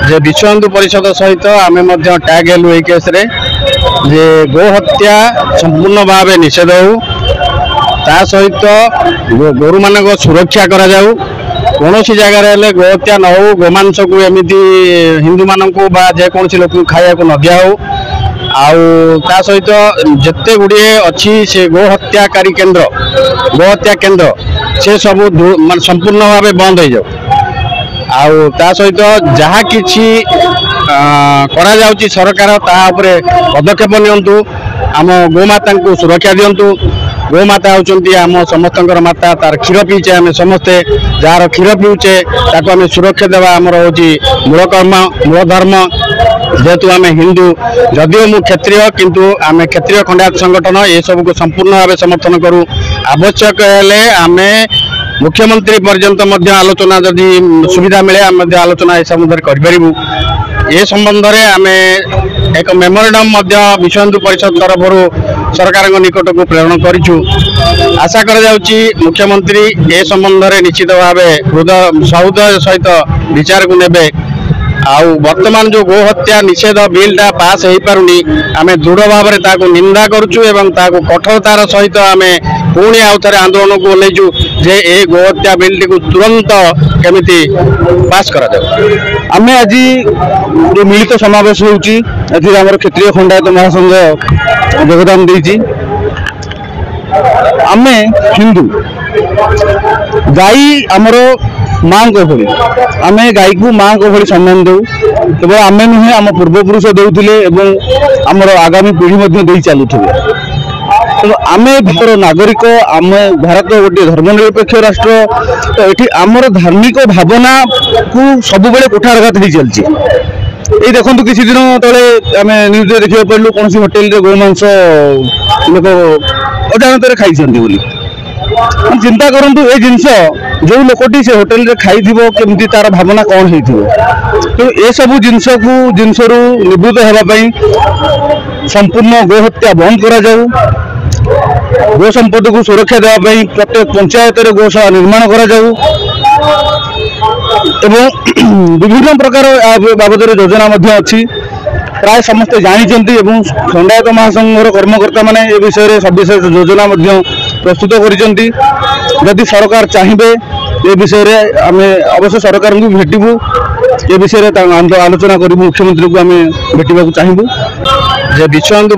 जे विश्व हिंदू परिषद सहित आम टैग हेलु ये केस रे जे गो हत्या संपूर्ण भाव निषेध हो ता सहित गोरु मान सुरक्षा करा जाऊ कौन सी जगह गो हत्या न हो गोमांस को एमती हिंदू मान जेकोसी लोक खाया को न दिया हो आ सहित जिते गुड़े अच्छी से गो हत्याकारी केन्द्र गो हत्या केन्द्र से सब संपूर्ण भाव बंद हो जाऊ आ सहित जहा किछि करा जाउची सरकार तापर पदक्षेप नियंतु आम गोमाता को सुरक्षा दिंतु गोमाता होती आम समस्त माता तार क्षीर पीचे आम समस्ते जार क्षीर पीऊचे आम सुरक्षा देवा आमर हूँ मूल कर्म मूल धर्म जेहेतु आम हिंदू जदिव मु क्षेत्रीय किंतु आम क्षेत्रीय खंडायत संगठन ये सब को संपूर्ण भाव समर्थन करूँ आवश्यक हेले आम मुख्यमंत्री पर्यंत आलोचना जदि सुविधा मिले आम आलोचना ए संबंध करूँ ये संबंध में आम एक मेमोरेंडम विश्व हिंदू परिषद तरफ सरकार निकट को प्रेरण करूँ आशा करा मुख्यमंत्री ए संबंध में निश्चित भाव हृदय सहित विचार को नेबे वर्तमान जो गो हत्या निषेध बिलटा पास हो पारुनी आम दृढ़ भाव में निंदा करुचु एवं कठोरतार सहित आम पुणी आउ थे आंदोलन को ओल्लैचु जे ए गो हत्या बिल टी तुरंत केमिति पास करा जाऊ। आम आज जो मिलित समावेश होउची आमर क्षेत्रीय खंडायत महासंघ योगदान देइची आमे हिंदू गाई आमर माँ को भली आम गाई को माँ को भली सम्मान दौ केवल आम नुहे आम पूर्वपुरुष देउथिले एवं आमर आगामी पीढ़ी दे चलुथिले तो आम भारत नागरिक आम भारत गोटे धर्मनिरपेक्ष राष्ट्र तो ये आमर धार्मिक भावना को सब बेले कुठारघात हो चलती ये देखो किसी दिन तले आम न्यूज देखा पार्लु कौन होटेल गोमांस लोक अजाणत खाई चिंता करूँ ये जिनस जो लोकटी से होटेल रे खाई केमती तार भावना कौन हो तो ये सब जिनस निवृत्त होगापाई संपूर्ण गो हत्या बंद करा जाऊ गो संपद को सुरक्षा देवाई प्रत्येक पंचायत गौशाला निर्माण करा जाऊ एवं विभिन्न प्रकार बाबद योजना अच्छी प्राय समस्ते जानते खंडायत महासंघर कर्मकर्ता माने ए विषय में सविशेष योजना प्रस्तुत करी सरकार चाहिए ये विषय में आम अवश्य सरकार को भेटू ये विषय में आलोचना करूँ मुख्यमंत्री को आम भेटा चाहबू जे विश्व हिंदू